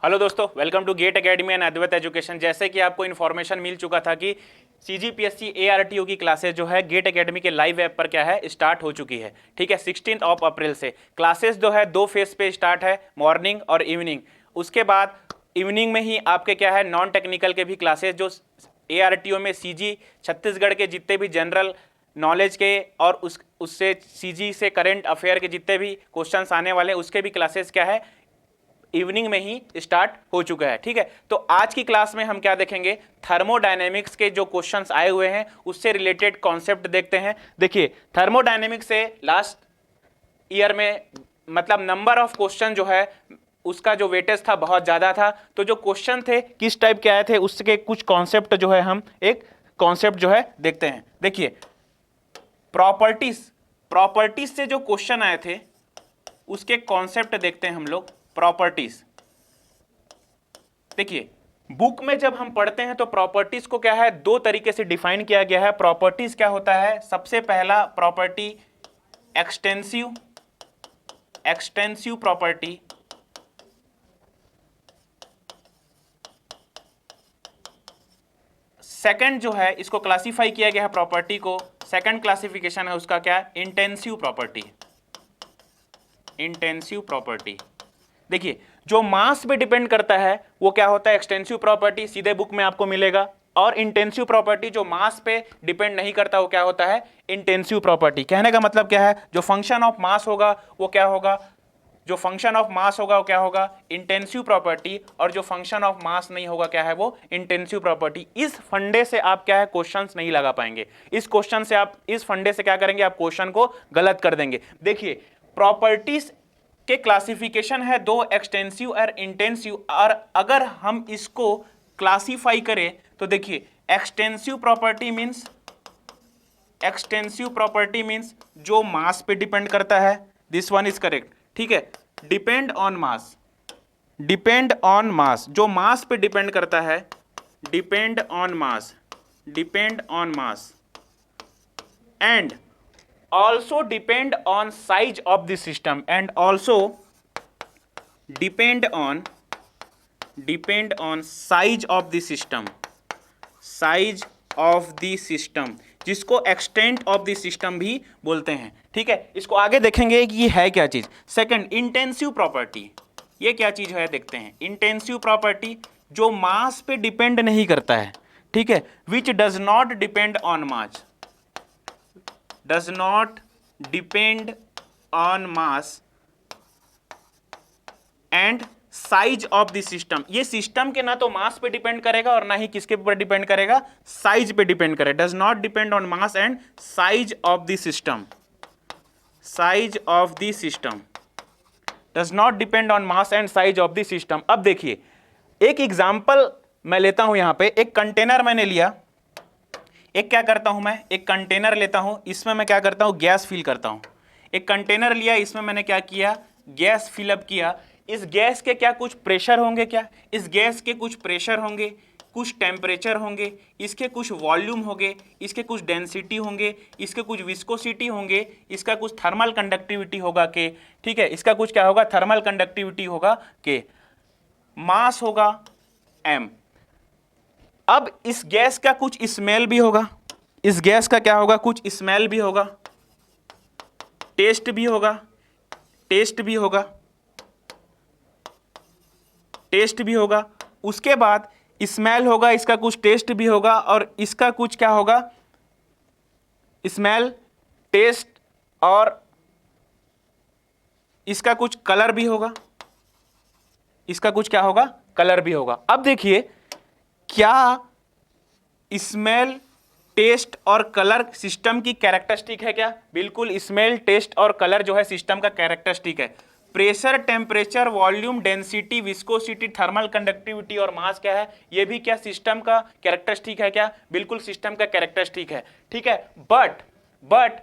Hello दोस्तों, welcome to GATE academy and Advait education. जैसे कि आपको इन्फॉर्मेशन मिल चुका था कि सीजीपीएससी एआरटीओ की क्लासेस जो है गेट एकेडमी के लाइव ऐप पर क्या है स्टार्ट हो चुकी है। ठीक है, 16 अप्रैल से क्लासेस जो है 2 फेज पे स्टार्ट है, मॉर्निंग और इवनिंग। उसके बाद इवनिंग में ही आपके क्या है नॉन टेक्निकल के भी क्लासेस जो एआरटीओ में सीजी छत्तीसगढ़ के जितने भी जनरल नॉलेज के और उससे सीजी से करंट अफेयर के जितने भी क्वेश्चंस आने वाले उसके भी क्लासेस क्या है इवनिंग में ही स्टार्ट हो चुका है। ठीक है, तो आज की क्लास में हम क्या देखेंगे, थर्मोडायनेमिक्स के जो क्वेश्चंस आए हुए हैं उससे रिलेटेड कॉन्सेप्ट देखते हैं। देखिए, थर्मोडायनेमिक्स से लास्ट ईयर में मतलब नंबर ऑफ क्वेश्चन जो है उसका जो वेटेज था बहुत ज्यादा था। तो जो क्वेश्चन थे किस टाइप के आए थे उसके कुछ कॉन्सेप्ट जो है हम एक कॉन्सेप्ट जो है देखते हैं। देखिए, प्रॉपर्टीज से जो क्वेश्चन आए थे उसके कॉन्सेप्ट देखते हैं हम लोग। प्रॉपर्टीज, देखिए बुक में जब हम पढ़ते हैं तो प्रॉपर्टीज को क्या है दो तरीके से डिफाइन किया गया है। प्रॉपर्टीज क्या होता है, सबसे पहला प्रॉपर्टी एक्सटेंसिव प्रॉपर्टी, सेकंड जो है इसको क्लासिफाई किया गया है प्रॉपर्टी को, सेकंड क्लासिफिकेशन है उसका क्या, इंटेंसिव प्रॉपर्टी। देखिए, जो मास पे डिपेंड करता है वो क्या होता है एक्सटेंसिव प्रॉपर्टी, सीधे बुक में आपको मिलेगा। और इंटेंसिव प्रॉपर्टी जो मास पे डिपेंड नहीं करता वो क्या होता है इंटेंसिव प्रॉपर्टी। कहने का मतलब क्या है, जो फंक्शन ऑफ मास होगा वो क्या होगा, जो फंक्शन ऑफ मास होगा वो क्या होगा इंटेंसिव प्रॉपर्टी, और जो फंक्शन ऑफ मास नहीं होगा क्या है वो इंटेंसिव प्रॉपर्टी। इस फंडे से आप क्या है क्वेश्चंस नहीं लगा पाएंगे। इस क्वेश्चन से आप इस फंडे से क्या करेंगे, आप क्वेश्चन को गलत कर देंगे। देखिए, प्रॉपर्टीज के क्लासिफिकेशन है दो, एक्सटेंसिव और इंटेंसिव। और अगर हम इसको क्लासिफाई करें तो देखिए, एक्सटेंसिव प्रॉपर्टी मींस जो मास पे डिपेंड करता है, दिस वन इज करेक्ट। ठीक है, डिपेंड ऑन मास, जो मास पे डिपेंड करता है, depend on mass and also depend on size of the system and also depend on size of the system, जिसको एक्सटेंट ऑफ द सिस्टम भी बोलते हैं। ठीक है, इसको आगे देखेंगे कि ये है क्या चीज। सेकंड, इंटेंसिव प्रॉपर्टी, ये क्या चीज है देखते हैं। इंटेंसिव प्रॉपर्टी जो मास पे डिपेंड नहीं करता है, ठीक है, which does not depend on mass, does not depend on mass and size of the system. ये सिस्टम के ना तो मास पे डिपेंड करेगा और ना ही किसके ऊपर डिपेंड करेगा, साइज पे डिपेंड करेगा। Does not depend on mass and size of the system, does not depend on mass and size of the system. अब देखिए, एक एग्जांपल मैं लेता हूं यहां पे। एक कंटेनर मैंने लिया, एक क्या करता हूं मैं, एक कंटेनर लेता हूं, इसमें मैं क्या करता हूं गैस फिल करता हूं। एक कंटेनर लिया, इसमें मैंने क्या किया, गैस फिलअप किया। इस गैस के क्या कुछ प्रेशर होंगे, क्या इस गैस के कुछ प्रेशर होंगे, कुछ टेम्परेचर होंगे, इसके कुछ वॉल्यूम होंगे, इसके कुछ डेंसिटी होंगे, इसके कुछ विस्कोसिटी होंगे, इसका कुछ थर्मल कंडक्टिविटी होगा के। ठीक है, इसका कुछ क्या होगा थर्मल कंडक्टिविटी होगा के, मास होगा m। अब इस गैस का कुछ स्मेल भी होगा, इस गैस का क्या होगा कुछ स्मेल भी होगा, टेस्ट भी होगा, उसके बाद स्मेल होगा, इसका कुछ टेस्ट भी होगा, और इसका कुछ क्या होगा स्मेल, टेस्ट, और इसका कुछ कलर भी होगा, इसका कुछ क्या होगा कलर भी होगा। अब देखिए, क्या स्मेल, टेस्ट और कलर सिस्टम की कैरेक्टरिस्टिक है क्या, बिल्कुल स्मेल, टेस्ट और कलर जो है सिस्टम का कैरेक्टरिस्टिक है। Pressure, temperature, volume, density, viscosity, thermal conductivity और मास क्या है, ये भी क्या सिस्टम का कैरेक्टरिस्टिक है क्या, बिल्कुल सिस्टम का कैरेक्टरिस्टिक है। ठीक है, बट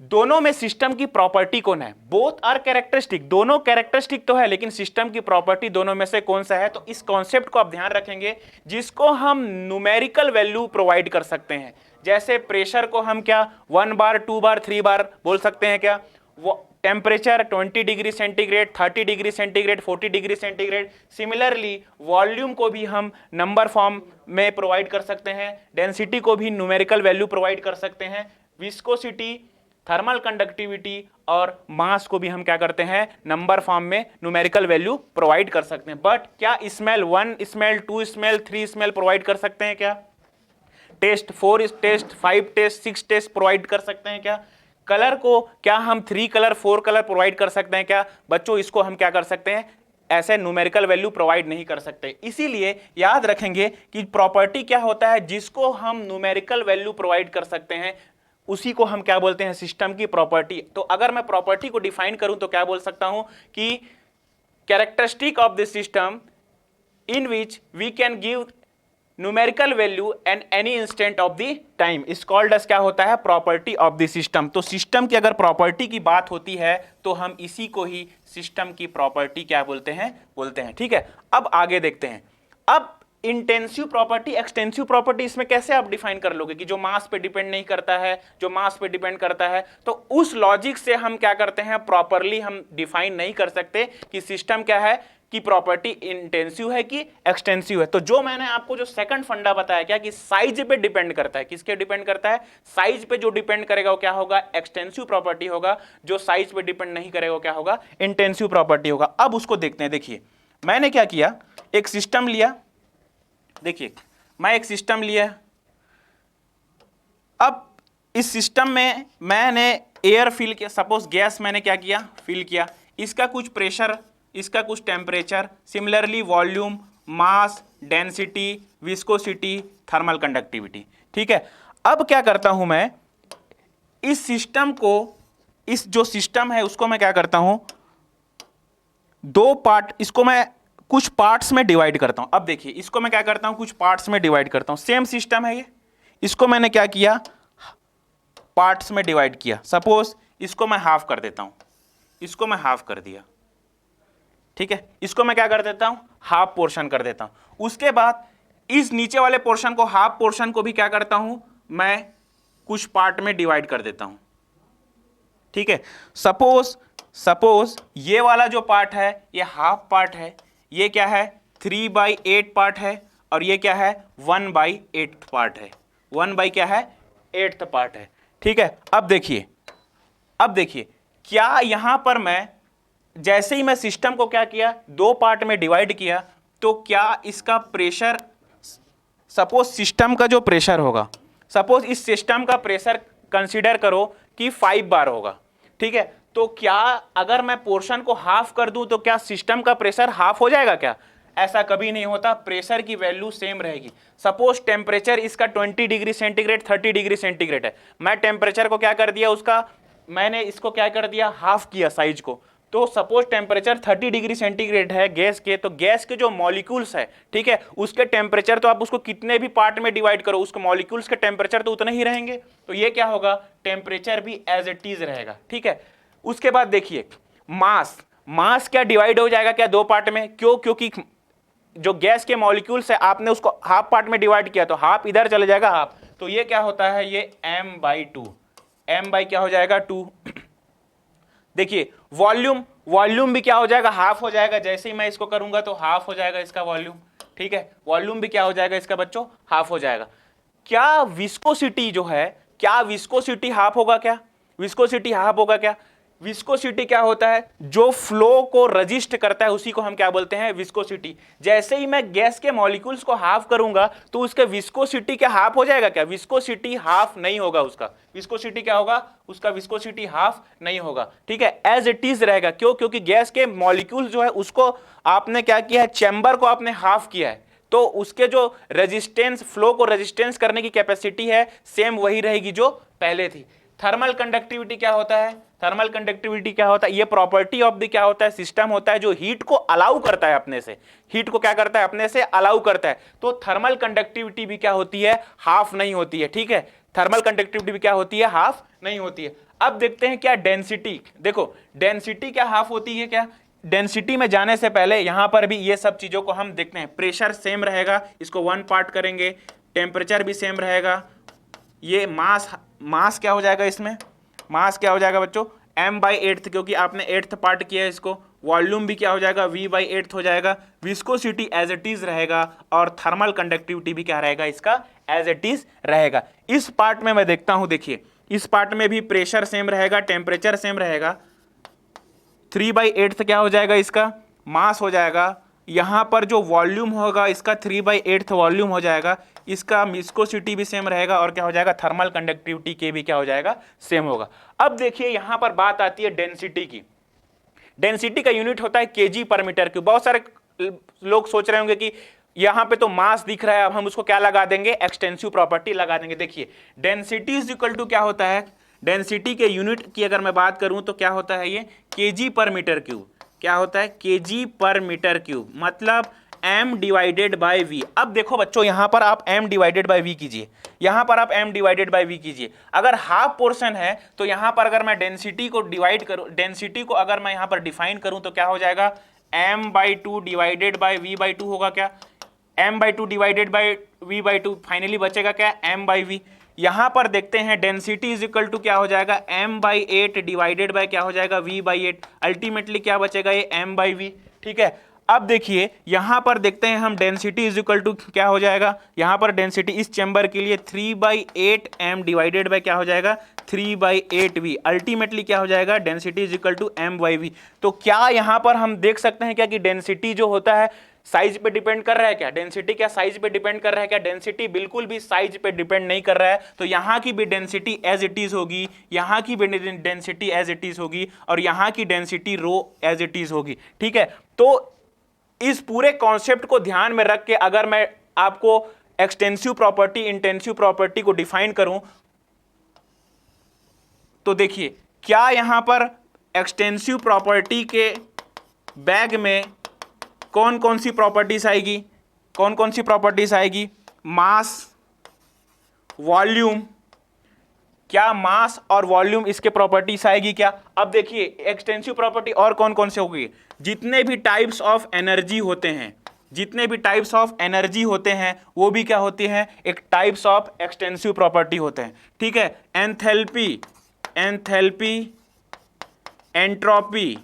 दोनों में सिस्टम की प्रॉपर्टी कौन है, बोथ आर कैरेक्टरिस्टिक, दोनों कैरेक्टरिस्टिक तो है, लेकिन सिस्टम की प्रॉपर्टी दोनों में से कौन सा है। तो इस कॉन्सेप्ट को आप ध्यान रखेंगे, जिसको हम न्यूमेरिकल वैल्यू प्रोवाइड कर सकते हैं। जैसे प्रेशर को हम क्या 1 बार, 2 बार, 3 बार बोल सकते हैं क्या, वो temperature 20 degree centigrade, 30 degree centigrade, 40 degree centigrade. Similarly volume को भी हम नंबर फॉर्म में प्रोवाइड कर सकते हैं, डेंसिटी को भी न्यूमेरिकल वैल्यू प्रोवाइड कर सकते हैं, विस्कोसिटी, थर्मल कंडक्टिविटी और मास को भी हम क्या करते हैं, नंबर फॉर्म में न्यूमेरिकल वैल्यू प्रोवाइड कर सकते हैं। बट क्या smell 1 smell, 2 smell, 3 smell provide कर सकते हैं क्या? Taste 4 taste, 5 taste, 6 taste provide कर सकते हैं क्या? कलर को क्या हम 3 कलर, 4 कलर प्रोवाइड कर सकते हैं क्या? बच्चों इसको हम क्या कर सकते हैं, ऐसे न्यूमेरिकल वैल्यू प्रोवाइड नहीं कर सकते। इसीलिए याद रखेंगे कि प्रॉपर्टी क्या होता है, जिसको हम न्यूमेरिकल वैल्यू प्रोवाइड कर सकते हैं उसी को हम क्या बोलते हैं, सिस्टम की प्रॉपर्टी। तो अगर मैं प्रॉपर्टी को डिफाइन करूं तो क्या बोल सकता हूं कि characteristic of the system in which we can give numerical value and any instant of the time is called as क्या होता है, प्रॉपर्टी ऑफ द सिस्टम। तो सिस्टम की अगर प्रॉपर्टी की बात होती है तो हम इसी को ही सिस्टम की प्रॉपर्टी क्या बोलते हैं। ठीक है, अब आगे देखते हैं। अब इंटेंसिव प्रॉपर्टी, एक्सटेंसिव प्रॉपर्टी इसमें कैसे आप डिफाइन कर लोगे कि जो मास पे डिपेंड नहीं करता है, जो मास पे डिपेंड करता है। तो उस लॉजिक से हम क्या करते हैं, प्रॉपरली हम डिफाइन नहीं कर सकते कि सिस्टम क्या है, कि प्रॉपर्टी इंटेंसिव है कि एक्सटेंसिव है। तो जो मैंने आपको जो सेकंड फंडा बताया क्या, कि साइज पे डिपेंड करता है, किसके डिपेंड करता है, साइज पे जो डिपेंड करेगा वो क्या होगा, एक्सटेंसिव प्रॉपर्टी होगा। जो साइज पे डिपेंड नहीं करेगा वो क्या होगा, इंटेंसिव प्रॉपर्टी होगा। अब उसको देखते हैं। देखिए मैंने क्या किया, एक सिस्टम लिया, देखिए मैं एक सिस्टम लिया, अब इस सिस्टम में मैंने एयर फिल किया, सपोज गैस मैंने क्या किया, फिल किया, इसका कुछ प्रेशर, इसका कुछ टेम्परेचर, सिमिलरली वॉल्यूम, मास, डेंसिटी, विस्कोसिटी, थर्मल कंडक्टिविटी। ठीक है, अब क्या करता हूं मैं, इस सिस्टम को, इस जो सिस्टम है उसको मैं क्या करता हूं, दो पार्ट, इसको मैं कुछ पार्ट्स में डिवाइड करता हूं। अब देखिए इसको मैं क्या करता हूं, कुछ पार्ट्स में डिवाइड करता हूं। सेम सिस्टम है ये, इसको मैंने क्या किया, पार्ट्स में डिवाइड किया। सपोज इसको मैं हाफ कर देता हूं, इसको मैं हाफ कर दिया, ठीक है, इसको मैं क्या कर देता हूं, हाफ पोर्शन कर देता हूं। उसके बाद इस नीचे वाले पोर्शन को, हाफ पोर्शन को भी क्या करता हूं, मैं कुछ पार्ट में डिवाइड कर देता हूं। ठीक है, सपोज ये वाला जो पार्ट है ये हाफ पार्ट है, ये क्या है 3/8 पार्ट है, और ये क्या है 1/8 पार्ट है, 1 क्या है 8th पार्ट है। ठीक है, अब देखिए क्या यहां पर मैं, जैसे ही मैं सिस्टम को क्या किया, दो पार्ट में डिवाइड किया, तो क्या इसका प्रेशर, सपोज सिस्टम का जो प्रेशर होगा, सपोज इस सिस्टम का प्रेशर कंसीडर करो कि 5 बार होगा। ठीक है, तो क्या अगर मैं पोर्शन को हाफ कर दूं तो क्या सिस्टम का प्रेशर हाफ हो जाएगा क्या? ऐसा कभी नहीं होता, प्रेशर की वैल्यू सेम रहेगी। सपोज टेम्परेचर इसका 20 डिग्री सेंटीग्रेड, 30 डिग्री सेंटीग्रेड है, मैं टेम्परेचर को क्या कर दिया, उसका मैंने इसको क्या कर दिया, हाफ किया साइज को। तो सपोज टेम्परेचर 30 डिग्री सेंटीग्रेड है गैस के, तो गैस के जो मॉलिक्यूल्स है, ठीक है, उसके टेम्परेचर तो आप उसको कितने भी पार्ट में डिवाइड करो, उसके मॉलिक्यूल्स के टेम्परेचर तो उतने ही रहेंगे। तो ये क्या होगा, टेम्परेचर भी एज इट इज रहेगा। ठीक है, उसके बाद देखिए मास क्या डिवाइड हो जाएगा क्या दो पार्ट में, क्योंकि जो गैस के मॉलिक्यूल्स है आपने उसको हाफ पार्ट में डिवाइड किया, तो हाफ इधर चले जाएगा हाफ, तो ये क्या होता है, ये m/2, m/ क्या हो जाएगा 2। देखिए वॉल्यूम भी क्या हो जाएगा, हाफ हो जाएगा। जैसे ही मैं इसको करूंगा तो हाफ हो जाएगा इसका वॉल्यूम। ठीक है, वॉल्यूम भी क्या हो जाएगा इसका बच्चों, हाफ हो जाएगा। क्या विस्कोसिटी जो है, क्या विस्कोसिटी हाफ होगा क्या, विस्कोसिटी हाफ होगा क्या? विस्कोसिटी क्या होता है, जो फ्लो को रजिस्ट करता है उसी को हम क्या बोलते हैं, विस्कोसिटी। जैसे ही मैं गैस के मॉलिक्यूल्स को हाफ करूंगा तो उसके विस्कोसिटी क्या हाफ हो जाएगा क्या? विस्कोसिटी हाफ नहीं होगा उसका, विस्कोसिटी क्या होगा, उसका विस्कोसिटी हाफ नहीं होगा। ठीक है, एज इट इज रहेगा। क्यों? क्योंकि गैस के मॉलिक्यूल्स जो है उसको आपने क्या किया है, चैम्बर को आपने हाफ किया है, तो उसके जो रेजिस्टेंस, फ्लो को रेजिस्टेंस करने की कैपेसिटी है सेम वही रहेगी जो पहले थी। थर्मल कंडक्टिविटी क्या होता है, थर्मल कंडक्टिविटी क्या होता है, ये प्रॉपर्टी ऑफ द क्या होता है, सिस्टम होता है जो हीट को अलाउ करता है अपने से, हीट को क्या करता है, अपने से अलाउ करता है। तो थर्मल कंडक्टिविटी भी क्या होती है, हाफ नहीं होती है। ठीक है, थर्मल कंडक्टिविटी भी क्या होती है, हाफ नहीं होती है। अब देखते हैं क्या डेंसिटी, देखो डेंसिटी क्या हाफ होती है क्या? डेंसिटी में जाने से पहले यहां पर भी ये सब चीजों को हम देखते हैं। प्रेशर सेम रहेगा, इसको 1 पार्ट करेंगे, टेम्परेचर भी सेम रहेगा, ये मास क्या हो जाएगा, इसमें मास क्या हो जाएगा बच्चों, m/8 क्योंकि आपने 8th पार्ट किया है इसको। वॉल्यूम भी क्या हो जाएगा, v/8 हो जाएगा। विस्कोसिटी एज इट इज रहेगा और थर्मल कंडक्टिविटी भी क्या रहेगा इसका, एज इट इज रहेगा। इस पार्ट में मैं देखता हूं, देखिए इस पार्ट में भी प्रेशर सेम रहेगा, टेम्परेचर सेम रहेगा। 3/8 क्या हो जाएगा इसका, मास हो जाएगा। यहां पर जो वॉल्यूम होगा इसका 3/8 वॉल्यूम हो जाएगा। इसका विस्कोसिटी भी सेम रहेगा और क्या हो जाएगा, थर्मल कंडक्टिविटी के भी क्या हो जाएगा, सेम होगा। अब देखिए यहां पर बात आती है डेंसिटी की। डेंसिटी का यूनिट होता है केजी पर मीटर क्यूब। बहुत सारे लोग सोच रहे होंगे कि यहां पे तो मास दिख रहा है, अब हम उसको क्या लगा देंगे, एक्सटेंसिव प्रॉपर्टी लगा देंगे। देखिए डेंसिटी इज इक्वल टू क्या होता है, डेंसिटी के यूनिट की अगर मैं बात करूं तो क्या होता है ये, केजी पर मीटर क्यूब। क्या होता है, केजी पर मीटर क्यूब, मतलब m डिवाइडेड बाई वी। अब देखो बच्चों यहां पर आप m डिवाइडेड बाई वी कीजिए, यहां पर आप m डिवाइडेड बाई वी कीजिए। अगर हाफ पोर्शन है तो यहां पर अगर मैं डेंसिटी को डिवाइड करूं, डेंसिटी को अगर मैं यहां पर डिफाइन करूं तो क्या हो जाएगा, m/2 डिवाइडेड बाई v/2 होगा क्या, m/2 divided by v/2, finally बचेगा क्या, m/v। यहां पर देखते हैं डेंसिटी इज इक्वल टू क्या हो जाएगा, m/8 डिवाइडेड बाय क्या हो जाएगा, v/8। अल्टीमेटली क्या बचेगा, ये m/v। ठीक है, अब देखिए यहां पर देखते हैं हम, डेंसिटी इज इक्वल टू क्या हो जाएगा, यहां पर डेंसिटी इस चैम्बर के लिए 3/8 m डिवाइडेड बाय क्या हो जाएगा, 3/8v। अल्टीमेटली क्या हो जाएगा, density is equal to m/v। तो क्या यहां पर हम देख सकते हैं क्या कि डेंसिटी जो होता है साइज पे डिपेंड कर रहा है क्या, डेंसिटी क्या साइज पे डिपेंड कर रहा है क्या, डेंसिटी बिल्कुल भी साइज पे डिपेंड नहीं कर रहा है। तो यहां की भी डेंसिटी एज इट इज होगी, यहां की भी डेंसिटी एज इट इज होगी और यहां की density rho as it is होगी। ठीक है, तो इस पूरे कॉन्सेप्ट को ध्यान में रख के अगर मैं आपको एक्सटेंसिव प्रॉपर्टी, इंटेंसिव प्रॉपर्टी को डिफाइन करूं तो देखिए क्या यहां पर एक्सटेंसिव प्रॉपर्टी के बैग में कौन कौन सी प्रॉपर्टीज आएगी, कौन कौन सी प्रॉपर्टीज आएगी, मास, वॉल्यूम, क्या मास और वॉल्यूम इसके प्रॉपर्टीज आएगी क्या। अब देखिए एक्सटेंसिव प्रॉपर्टी और कौन कौन से होगी, जितने भी टाइप्स ऑफ एनर्जी होते हैं, जितने भी टाइप्स ऑफ एनर्जी होते हैं वो भी क्या होती हैं, एक टाइप्स ऑफ एक्सटेंसिव प्रॉपर्टी होते हैं। ठीक है, एंथैल्पी, एंथैल्पी, एंट्रोपी,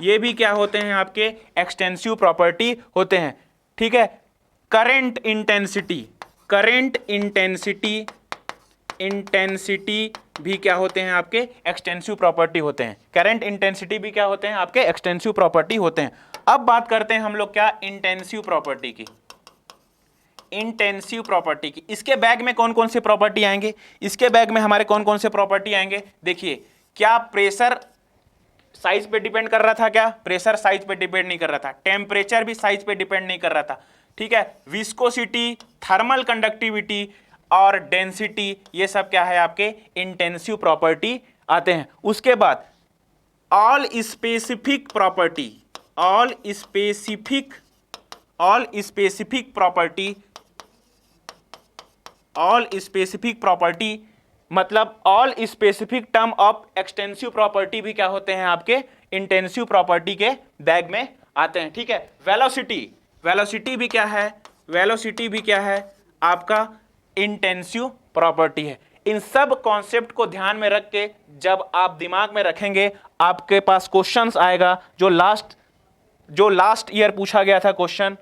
ये भी क्या होते हैं आपके एक्सटेंसिव प्रॉपर्टी होते हैं। ठीक है, current intensity, current intensity, intensity भी क्या होते हैं आपके एक्सटेंसिव प्रॉपर्टी होते हैं। करंट इंटेंसिटी भी क्या होते हैं आपके एक्सटेंसिव प्रॉपर्टी होते हैं। अब बात करते हैं हम लोग क्या, इंटेंसिव प्रॉपर्टी की, इंटेंसिव प्रॉपर्टी की। इसके बैग में कौन कौन से प्रॉपर्टी आएंगे, इसके बैग में हमारे कौन कौन से प्रॉपर्टी आएंगे। देखिए क्या प्रेशर साइज पे डिपेंड कर रहा था क्या, प्रेशर साइज पे डिपेंड नहीं कर रहा था, टेम्परेचर भी साइज पे डिपेंड नहीं कर रहा था। ठीक है, विस्कोसिटी, थर्मल कंडक्टिविटी और डेंसिटी, ये सब क्या है आपके इंटेंसिव प्रॉपर्टी आते हैं। उसके बाद all specific property, all specific, all specific property, all specific property मतलब all specific term of extensive property भी क्या होते हैं आपके इंटेंसिव प्रॉपर्टी के बैग में आते हैं। ठीक है, वेलोसिटी, वेलोसिटी भी क्या है, वेलोसिटी भी क्या है आपका इंटेंसिव प्रॉपर्टी है। इन सब कॉन्सेप्ट को ध्यान में रख के जब आप दिमाग में रखेंगे आपके पास क्वेश्चंस आएगा जो लास्ट ईयर पूछा गया था क्वेश्चन।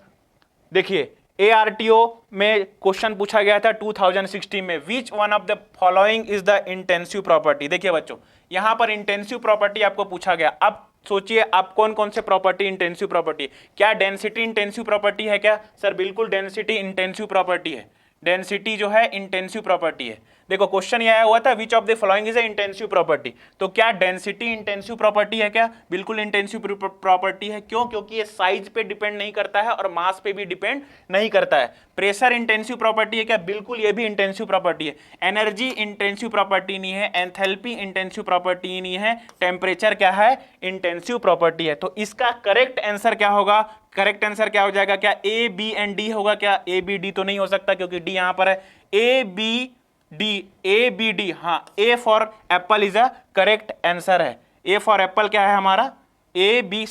देखिए ARTO में क्वेश्चन पूछा गया था 2016 में, which one of the following is the intensive property. देखिए बच्चों यहां पर इंटेंसिव प्रॉपर्टी आपको पूछा गया। अब सोचिए आप कौन कौन से प्रॉपर्टी इंटेंसिव प्रॉपर्टी, क्या डेंसिटी इंटेंसिव प्रॉपर्टी है क्या, सर बिल्कुल डेंसिटी इंटेंसिव प्रॉपर्टी है, डेंसिटी जो है इंटेंसिव प्रॉपर्टी है। देखो क्वेश्चन ये आया हुआ था which of the following is a intensive property, तो क्या डेंसिटी इंटेंसिव प्रॉपर्टी है क्या, बिल्कुल इंटेंसिव प्रॉपर्टी है। क्यों, क्योंकि ये साइज पे डिपेंड नहीं करता है और मास पे भी डिपेंड नहीं करता है। प्रेशर इंटेंसिव प्रॉपर्टी है क्या, बिल्कुल ये भी इंटेंसिव प्रॉपर्टी है। एनर्जी इंटेंसिव प्रॉपर्टी नहीं है, एंथैल्पी इंटेंसिव प्रॉपर्टी नहीं है, टेम्परेचर क्या है इंटेंसिव प्रॉपर्टी है। तो इसका करेक्ट आंसर क्या होगा, करेक्ट आंसर क्या हो जाएगा, क्या A, B and D होगा क्या, A, B, D तो नहीं हो सकता क्योंकि D यहां पर है, A, B, D, हाँ A for Apple is a correct answer है। A फॉर एप्पल क्या है हमारा, A, B,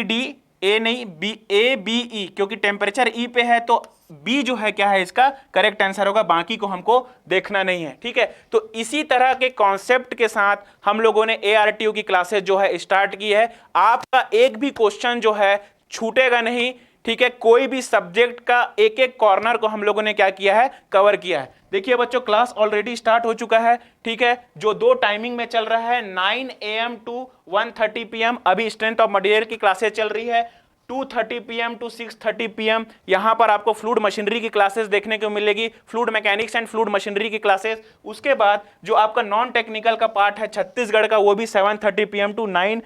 D ए नहीं, बी, ए बी ई, क्योंकि टेम्परेचर ई पे है तो बी जो है क्या है इसका करेक्ट आंसर होगा, बाकी को हमको देखना नहीं है। ठीक है, तो इसी तरह के कॉन्सेप्ट के साथ हम लोगों ने ARTO की क्लासेस जो है स्टार्ट की है। आपका एक भी क्वेश्चन जो है छूटेगा नहीं। ठीक है, कोई भी सब्जेक्ट का एक एक कॉर्नर को हम लोगों ने क्या किया है, कवर किया है। देखिए बच्चों, क्लास ऑलरेडी स्टार्ट हो चुका है। ठीक है, जो 2 टाइमिंग में चल रहा है 9 AM टू 1:30 PM। अभी स्ट्रेंथ ऑफ मटेरियल की क्लासेस चल रही है 2:30 PM टू 6:30 PM। यहां पर आपको फ्लूइड मशीनरी की क्लासेस देखने को मिलेगी, fluid mechanics and fluid machinery की क्लासेस। उसके बाद जो आपका नॉन टेक्निकल का पार्ट है छत्तीसगढ़ का, वो भी 7:30 PM टू 9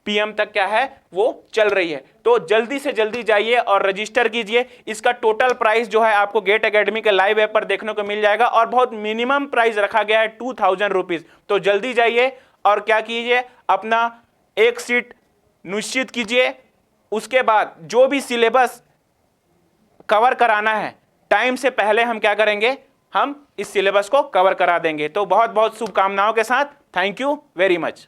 PM तक क्या है वो चल रही है। तो जल्दी से जल्दी जाइए और रजिस्टर कीजिए। इसका टोटल प्राइस जो है आपको गेट एकेडमी के लाइव ऐप पर देखने को मिल जाएगा और बहुत मिनिमम प्राइस रखा गया है 2000 रुपीज। तो जल्दी जाइए और क्या कीजिए, अपना एक सीट निश्चित कीजिए। उसके बाद जो भी सिलेबस कवर कराना है टाइम से पहले हम क्या करेंगे, हम इस सिलेबस को कवर करा देंगे। तो बहुत बहुत शुभकामनाओं के साथ थैंक यू वेरी मच।